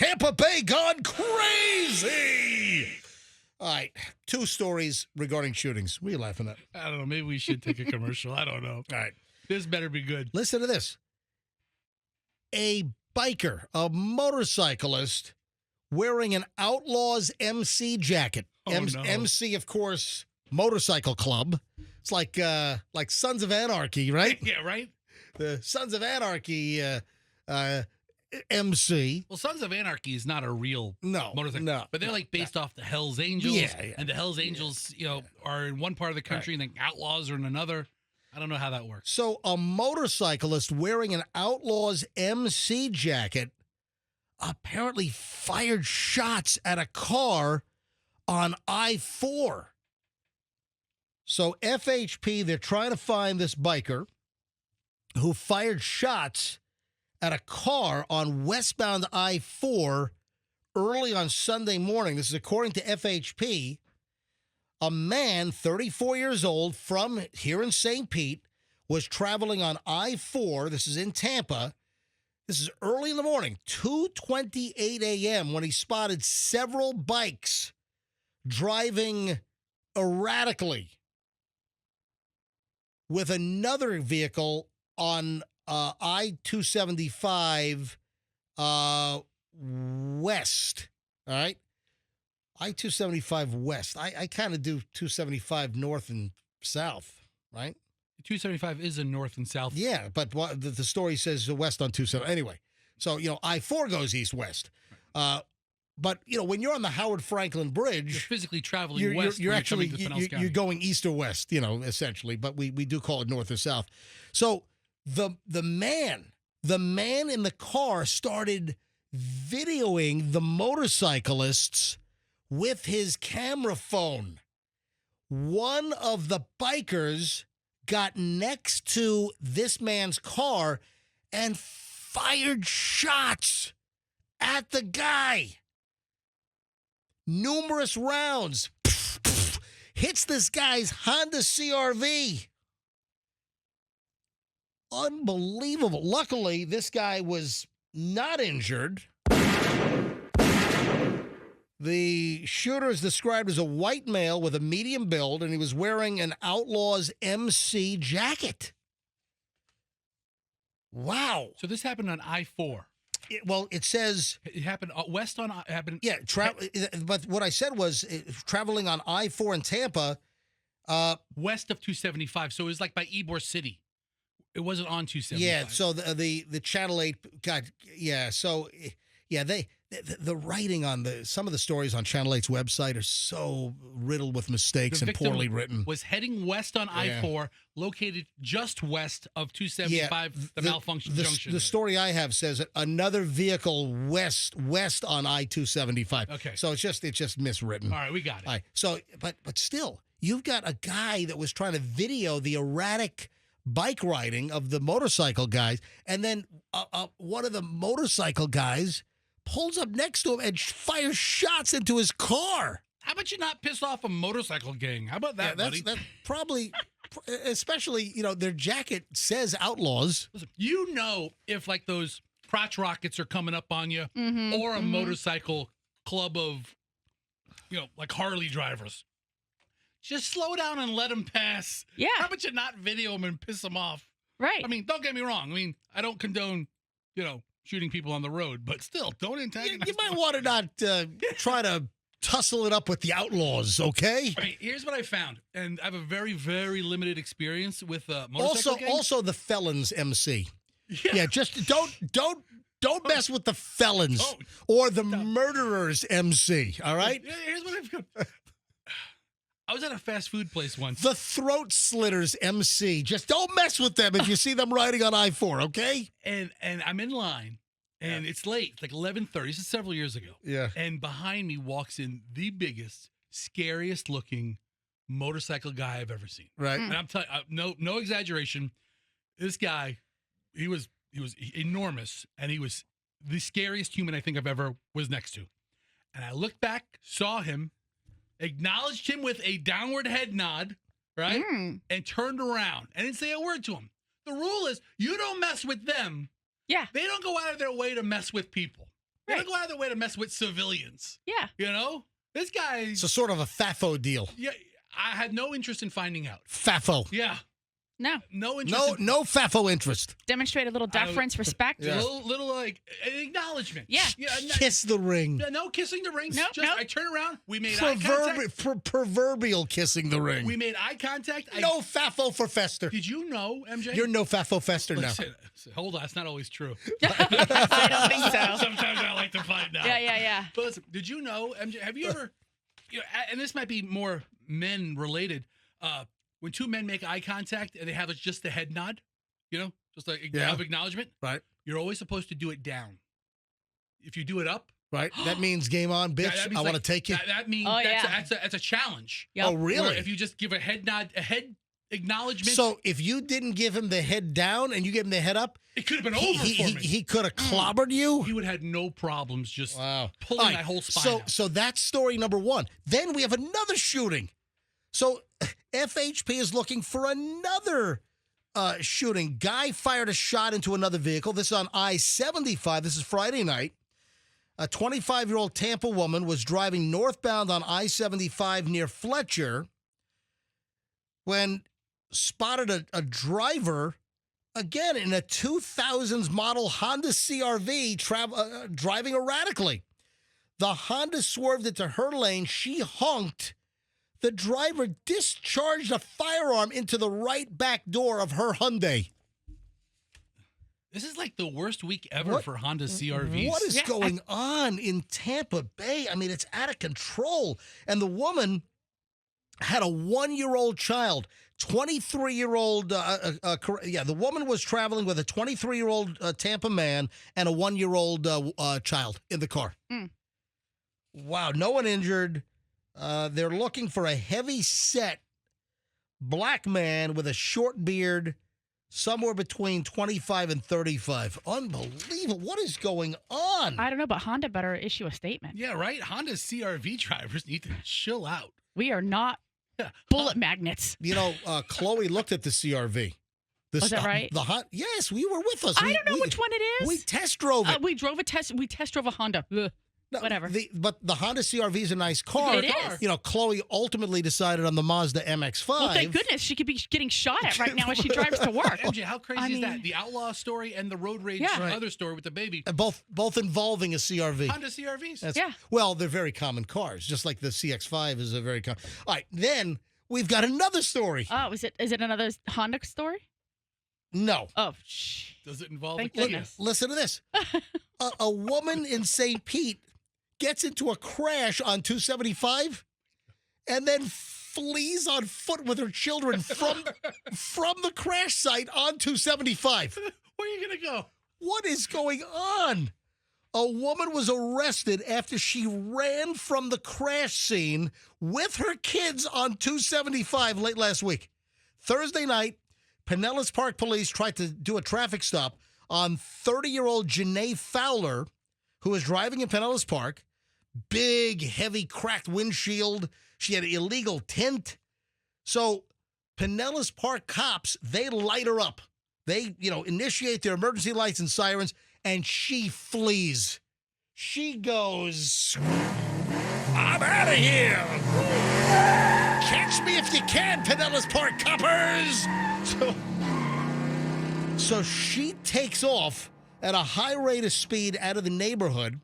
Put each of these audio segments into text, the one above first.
Tampa Bay Gone Crazy. All right, 2 stories regarding shootings. What are you laughing at? I don't know. Maybe we should take a commercial. I don't know. All right. This better be good. Listen to this. A biker, a motorcyclist, wearing an Outlaws MC jacket. Oh, no. MC, of course, motorcycle club. It's like Sons of Anarchy, right? Yeah, right? The Sons of Anarchy MC. Well, Sons of Anarchy is not a real motorcycle. No. But they're like based off the Hells Angels. Yeah. And the Hells Angels, are in one part of the country and the Outlaws are in another. I don't know how that works. So a motorcyclist wearing an Outlaws MC jacket apparently fired shots at a car on I-4. So FHP, they're trying to find this biker who fired shots at a car on westbound I-4 early on Sunday morning. This is according to FHP. A man, 34 years old, from here in St. Pete, was traveling on I-4. This is in Tampa. This is early in the morning, 2:28 a.m., when he spotted several bikes driving erratically with another vehicle on I-275 west. All right? I-275 west. I kind of do 275 north and south, right? 275 is a north and south. Yeah, but the story says west on 275. Anyway, so, I-4 goes east-west. But, when you're on the Howard Franklin Bridge, You're physically traveling west. You're when actually coming to Pinellas County. you're going east or west, essentially. But we do call it north or south. So the man in the car started videoing the motorcyclists with his camera phone. One of the bikers got next to this man's car and fired shots at the guy. Numerous rounds. Hits this guy's Honda CR-V. Unbelievable. Luckily, this guy was not injured. The shooter is described as a white male with a medium build, and he was wearing an Outlaws MC jacket. Wow. So this happened on I-4. It says... It happened west on... happened. Yeah, but what I said was traveling on I-4 in Tampa... west of 275, so it was like by Ybor City. It wasn't on 275. Yeah, so the Channel 8... God, yeah, so... Yeah, the writing on some of the stories on Channel 8's website are so riddled with mistakes and poorly written. Was heading west on I-4, located just west of 275, the malfunction junction. The story I have says another vehicle west on I-275. Okay. So it's just miswritten. All right, we got it. All right. So, but still, you've got a guy that was trying to video the erratic bike riding of the motorcycle guys, and then one of the motorcycle guys pulls up next to him and fires shots into his car. How about you not piss off a motorcycle gang? How about that, buddy? That's probably, especially, their jacket says Outlaws. Listen, if like those crotch rockets are coming up on you, or a motorcycle club of, like Harley drivers. Just slow down and let them pass. Yeah. How about you not video them and piss them off? Right. I mean, don't get me wrong. I mean, I don't condone, shooting people on the road, but still, don't antagonize. You might want to not try to tussle it up with the Outlaws, okay? I mean, here's what I found, and I have a very, very limited experience with motorcycle gangs. Also the Felons MC. Yeah, just don't mess with the Felons or the Murderers MC, all right? Yeah, here's what I've got. I was at a fast food place once. The Throat Slitters MC. Just don't mess with them if you see them riding on I-4, okay? And I'm in line, and it's late. It's like 11:30. This is several years ago. Yeah. And behind me walks in the biggest, scariest looking motorcycle guy I've ever seen. Right. And I'm telling you, no exaggeration. This guy, he was enormous, and he was the scariest human I think I've ever was next to. And I looked back, saw him, acknowledged him with a downward head nod, right? And turned around. I didn't say a word to him. The rule is you don't mess with them. Yeah. They don't go out of their way to mess with people. They Right. don't go out of their way to mess with civilians. Yeah. You know? This guy, It's a sort of a FAFO deal. yeah, I had no interest in finding out. FAFO. Yeah. No. No interest. No FAFO interest. Demonstrate a little deference, respect. Yeah. Little like an acknowledgement. Yeah. Kiss the ring. No kissing the ring. No, Just no. I turn around. We made eye contact. Proverbial kissing the ring. We made eye contact. No FAFO for Fester. Did you know, MJ? You're no FAFO Fester now. Listen, hold on. That's not always true. I don't think so. Sometimes I like to find out. Yeah. But listen, did you know, MJ? Have you ever? And this might be more men related. When two men make eye contact and they have just a head nod, just like of acknowledgement, Right. You're always supposed to do it down. If you do it up, Right. That means game on, bitch. that means I want to like- take you. That means Oh, that's a challenge. Yep. Oh, really? Where if you just give a head nod, a head acknowledgement, So if you didn't give him the head down and you gave him the head up, it could have been over for me. he could have clobbered you. He would have had no problems just Wow. pulling All right, my whole spine So out. so that's story number one. Then we have another shooting. So FHP is looking for another shooting. Guy fired a shot into another vehicle. This is on I-75. This is Friday night. A 25-year-old Tampa woman was driving northbound on I-75 near Fletcher when spotted a driver, again, in a 2000s model Honda CR-V driving erratically. The Honda swerved into her lane. She honked. The driver discharged a firearm into the right back door of her Hyundai. This is like the worst week ever What- for Honda CRVs. What is going on in Tampa Bay? I mean, it's out of control. And the woman had a 1-year-old child. 23-year-old, the woman was traveling with a 23-year-old Tampa man and a 1-year-old child in the car. Mm. Wow, no one injured. They're looking for a heavy-set black man with a short beard, somewhere between 25 and 35. Unbelievable. What is going on? I don't know, but Honda better issue a statement. Yeah, right? Honda CRV drivers need to chill out. We are not Yeah. bullet magnets. You know, Chloe looked at the CRV. Was that right? Yes, we were with us. I don't know which one it is. We test drove it. We test drove a Honda. Ugh. No, whatever. But the Honda CRV is a nice car. It is. You know, Chloe ultimately decided on the Mazda MX-5. Well, thank goodness she could be getting shot at right now as she drives to work. MJ, how crazy I is mean- that? The outlaw story and the road rage Yeah. other story with the baby. Both involving a CRV. Honda CRVs. That's- Yeah. Well, they're very common cars, just like the CX-5 is a very common. All right, then we've got another story. Oh, is it another Honda story? No. Oh, shh. Does it involve Thank a Kia? goodness. Listen to this. A woman in St. Pete gets into a crash on 275 and then flees on foot with her children from the crash site on 275. Where are you going to go? What is going on? A woman was arrested after she ran from the crash scene with her kids on 275 late last week. Thursday night, Pinellas Park police tried to do a traffic stop on 30-year-old Janae Fowler, who was driving in Pinellas Park. Big, heavy, cracked windshield. She had an illegal tint. So Pinellas Park cops, they light her up. They, initiate their emergency lights and sirens, and she flees. She goes, I'm out of here. Catch me if you can, Pinellas Park coppers. So she takes off at a high rate of speed out of the neighborhood.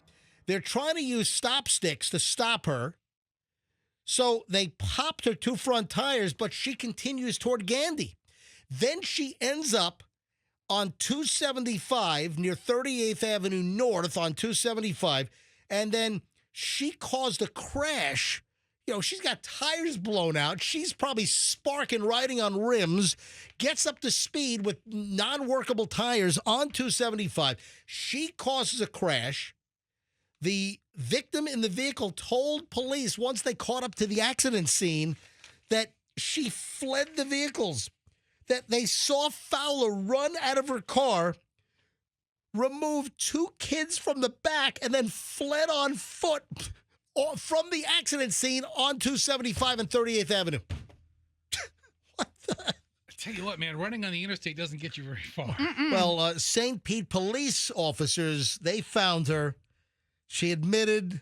They're trying to use stop sticks to stop her. So they popped her two front tires, but she continues toward Gandy. Then she ends up on 275 near 38th Avenue North on 275. And then she caused a crash. She's got tires blown out. She's probably sparking, riding on rims, gets up to speed with non-workable tires on 275. She causes a crash. The victim in the vehicle told police once they caught up to the accident scene that she fled the vehicles, that they saw Fowler run out of her car, remove two kids from the back, and then fled on foot from the accident scene on 275 and 38th Avenue. What the? I tell you what, man, running on the interstate doesn't get you very far. Well, St. Pete police officers, they found her. She admitted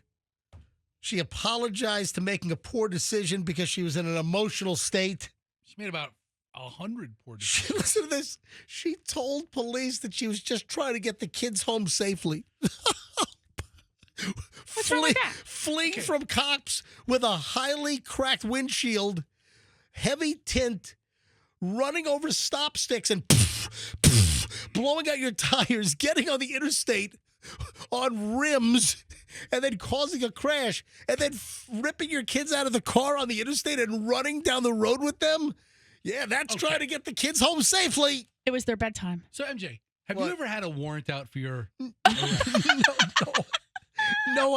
she apologized to making a poor decision because she was in an emotional state. She made about 100 poor decisions. Listen to this. She told police that she was just trying to get the kids home safely. What's wrong with that? Fleeing from cops with a highly cracked windshield, heavy tint, running over stop sticks and blowing out your tires, getting on the interstate on rims, and then causing a crash, and then ripping your kids out of the car on the interstate and running down the road with them. Yeah, that's trying to get the kids home safely. It was their bedtime. So, MJ, have What? you ever had a warrant out for your No,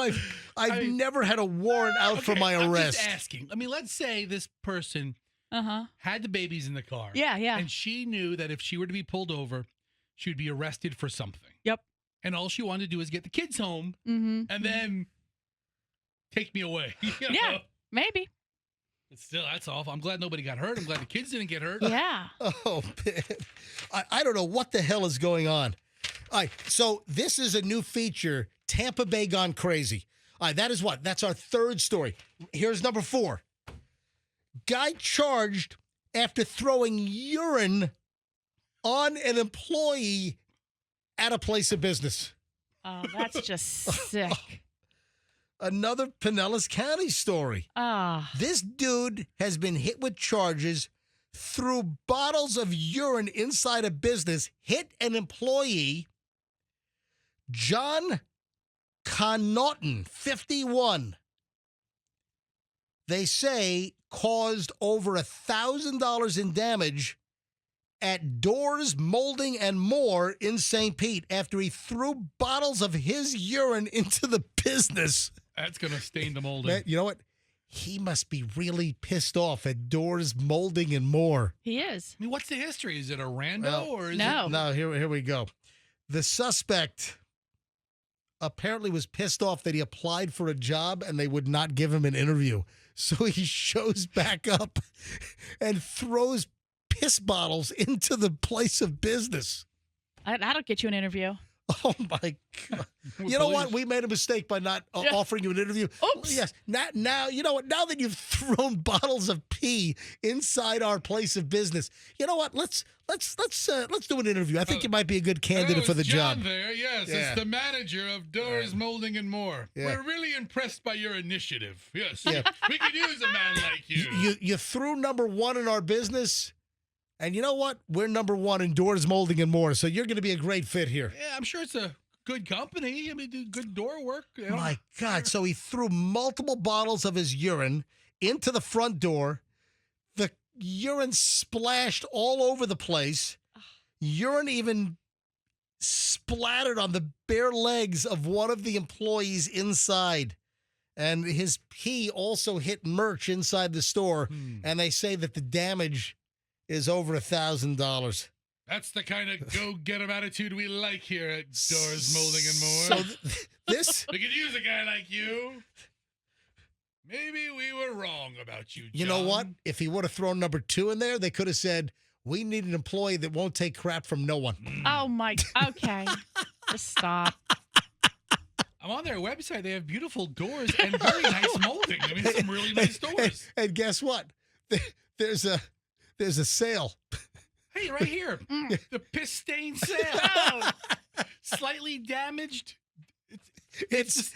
I've never had a warrant out for my arrest. I'm just asking. I mean, let's say this person Uh-huh. had the babies in the car. Yeah, yeah. And she knew that if she were to be pulled over, she would be arrested for something. Yep. And all she wanted to do is get the kids home Mm-hmm. and then take me away. You know? Yeah, maybe. But still, that's awful. I'm glad nobody got hurt. I'm glad the kids didn't get hurt. Yeah. Oh, man. I don't know what the hell is going on. All right, so this is a new feature, Tampa Bay Gone Crazy. All right, that is what? That's our third story. Here's number 4. Guy charged after throwing urine on an employee at a place of business. Oh, that's just sick. Another Pinellas County story. Ah. This dude has been hit with charges, threw bottles of urine inside a business, hit an employee. John Connaughton, 51, they say caused over $1,000 in damage at Doors, Molding, and More in St. Pete after he threw bottles of his urine into the business. That's going to stain the molding. Man, you know what? He must be really pissed off at Doors, Molding, and More. He is. I mean, what's the history? Is it a rando Well, or is no. it? Now, here we go. The suspect apparently was pissed off that he applied for a job and they would not give him an interview. So he shows back up and throws piss bottles into the place of business. That'll get you an interview. Oh, my God. You know what? We made a mistake by not offering you an interview. Oops. Yes. Now, you know what? Now that you've thrown bottles of pee inside our place of business, you know what? Let's do an interview. I think you might be a good candidate for the John job. there, yes. Yeah. It's the manager of Doors, Molding, and More. Yeah. We're really impressed by your initiative. Yes. Yeah. We could use a man like you. You threw number 1 in our business, and you know what? We're number 1 in Doors, Molding, and More. So you're going to be a great fit here. Yeah, I'm sure it's a good company. I mean, do good door work. You know? My God. So he threw multiple bottles of his urine into the front door. The urine splashed all over the place. Urine even splattered on the bare legs of one of the employees inside. And his pee also hit merch inside the store. And they say that the damage is over $1,000. That's the kind of go-get-em attitude we like here at Doors, Molding, and More. So this, We could use a guy like you. Maybe we were wrong about you, John. you know what? If he would have thrown number 2 in there, they could have said, we need an employee that won't take crap from no one. Oh, my. Okay. Just stop. I'm on their website. They have beautiful doors and very nice molding. I mean, some really nice doors. And guess what? There's a sale. Hey, right here. The piss stain sale. Oh. Slightly damaged. It's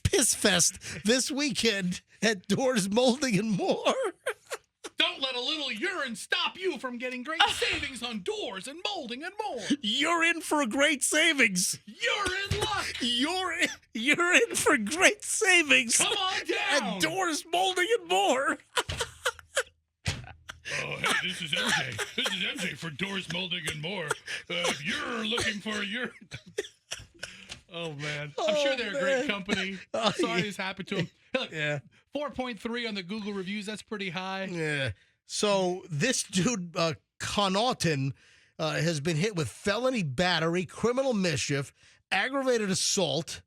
Piss Fest this weekend at Doors, Molding, and More. Don't let a little urine stop you from getting great savings on doors and molding and more. You're in for a great savings. You're in luck. You're in for great savings. Come on down. At Doors, Molding, and More. Oh, hey, this is MJ. This is MJ for Doors, Molding, and More. If you're looking for your... Oh, man. I'm sure they're a great company. Sorry this happened to them. Hey, look, Yeah. 4.3 on the Google reviews. That's pretty high. Yeah. So this dude, Connaughton, has been hit with felony battery, criminal mischief, aggravated assault,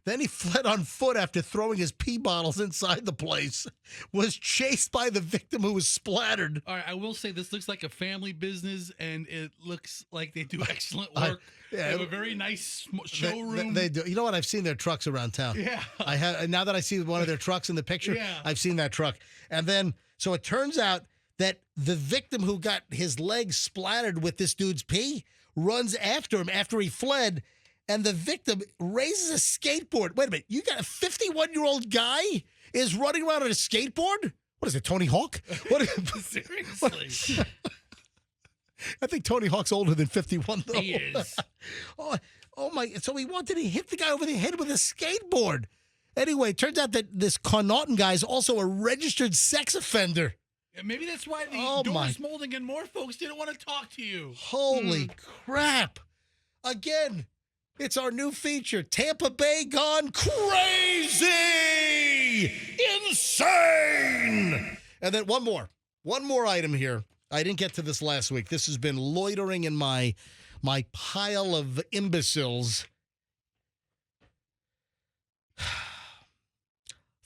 Then he fled on foot after throwing his pee bottles inside the place, was chased by the victim who was splattered. All right, I will say this looks like a family business, and it looks like they do excellent work. They have a very nice showroom. They do. You know what? I've seen their trucks around town. Yeah. I have. Now that I see one of their trucks in the picture, Yeah. I've seen that truck. And then, so it turns out that the victim who got his legs splattered with this dude's pee runs after him after he fled. And the victim raises a skateboard. Wait a minute. You got a 51-year-old guy is running around on a skateboard? What is it, Tony Hawk? What? Seriously. I think Tony Hawk's older than 51, though. He is. Oh my. So he wanted to hit the guy over the head with a skateboard. Anyway, it turns out that this Connaughton guy is also a registered sex offender. Yeah, maybe that's why the door was molding and more folks didn't want to talk to you. Holy crap. Again, it's our new feature, Tampa Bay Gone Crazy! Insane! And then one more item here. I didn't get to this last week. This has been loitering in my pile of imbeciles.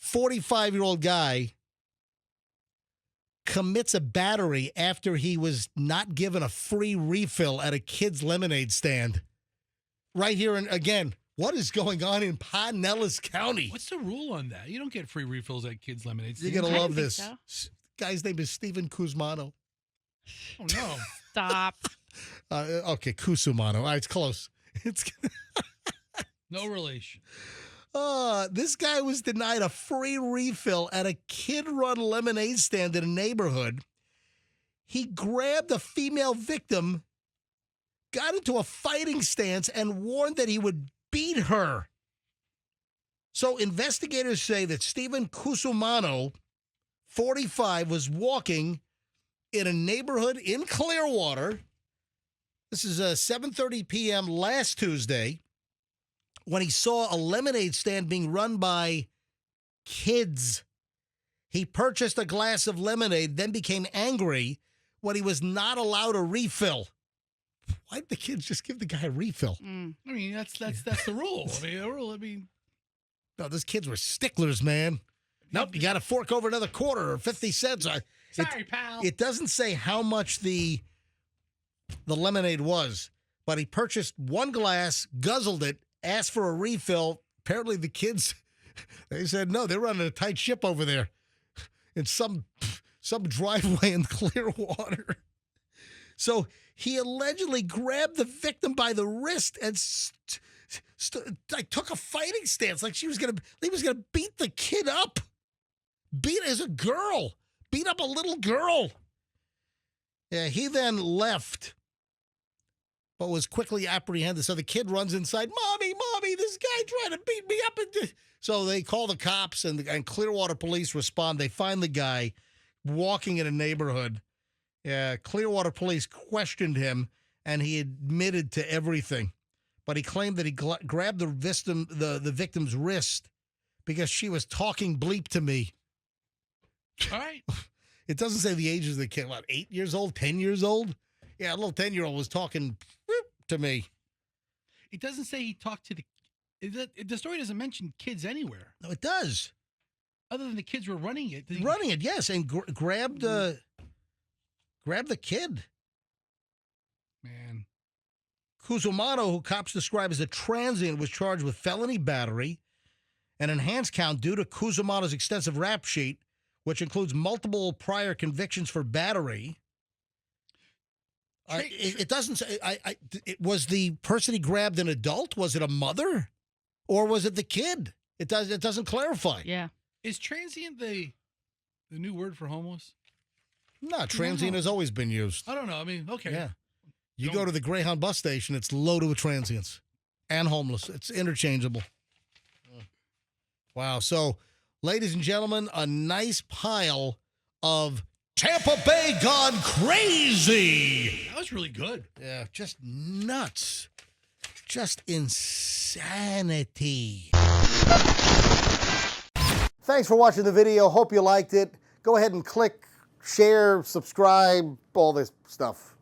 45-year-old guy commits a battery after he was not given a free refill at a kid's lemonade stand. Right here, and again, what is going on in Pinellas County? What's the rule on that? You don't get free refills at kids' lemonade You're stands. going to love think this. so. Guy's name is Steven Kuzmano. Oh, no. Stop. Okay, Kusumano. All right, it's close. It's No relation. This guy was denied a free refill at a kid-run lemonade stand in a neighborhood. He grabbed a female victim, got into a fighting stance, and warned that he would beat her. So investigators say that Steven Kusumano, 45, was walking in a neighborhood in Clearwater. This is 7:30 p.m. last Tuesday when he saw a lemonade stand being run by kids. He purchased a glass of lemonade, then became angry when he was not allowed a refill. Why did the kids just give the guy a refill? I mean, that's the rule. I mean, No, those kids were sticklers, man. Nope, you got to fork over another quarter or 50 cents. Sorry, pal. It doesn't say how much the lemonade was, but he purchased one glass, guzzled it, asked for a refill. Apparently the kids, they said, no, they're running a tight ship over there in some driveway in Clearwater. So he allegedly grabbed the victim by the wrist and took a fighting stance, like he was gonna beat the kid up. Beat as a girl. Beat up a little girl. Yeah, he then left, but was quickly apprehended. So the kid runs inside. Mommy, this guy tried to beat me up. So they call the cops, and Clearwater police respond. They find the guy walking in a neighborhood. Yeah, Clearwater police questioned him, and he admitted to everything. But he claimed that he grabbed the victim's wrist because she was talking bleep to me. All right. It doesn't say the ages of the kid. What, 8 years old, 10 years old? Yeah, a little 10-year-old was talking to me. It doesn't say he talked to the story doesn't mention kids anywhere. No, it does. Other than the kids were running it. Running it, yes, and grabbed the kid. Man. Kuzumano, who cops describe as a transient, was charged with felony battery, an enhanced count due to Kuzumano's extensive rap sheet, which includes multiple prior convictions for battery. It doesn't say. Was the person he grabbed an adult? Was it a mother, or was it the kid? It doesn't clarify. Yeah. Is transient the new word for homeless? No, transient has always been used. I don't know. I mean, okay. Yeah. You go to the Greyhound bus station, it's loaded with transients and homeless. It's interchangeable. Wow. So, ladies and gentlemen, a nice pile of Tampa Bay Gone Crazy. That was really good. Yeah, just nuts. Just insanity. Thanks for watching the video. Hope you liked it. Go ahead and click, share, subscribe, all this stuff.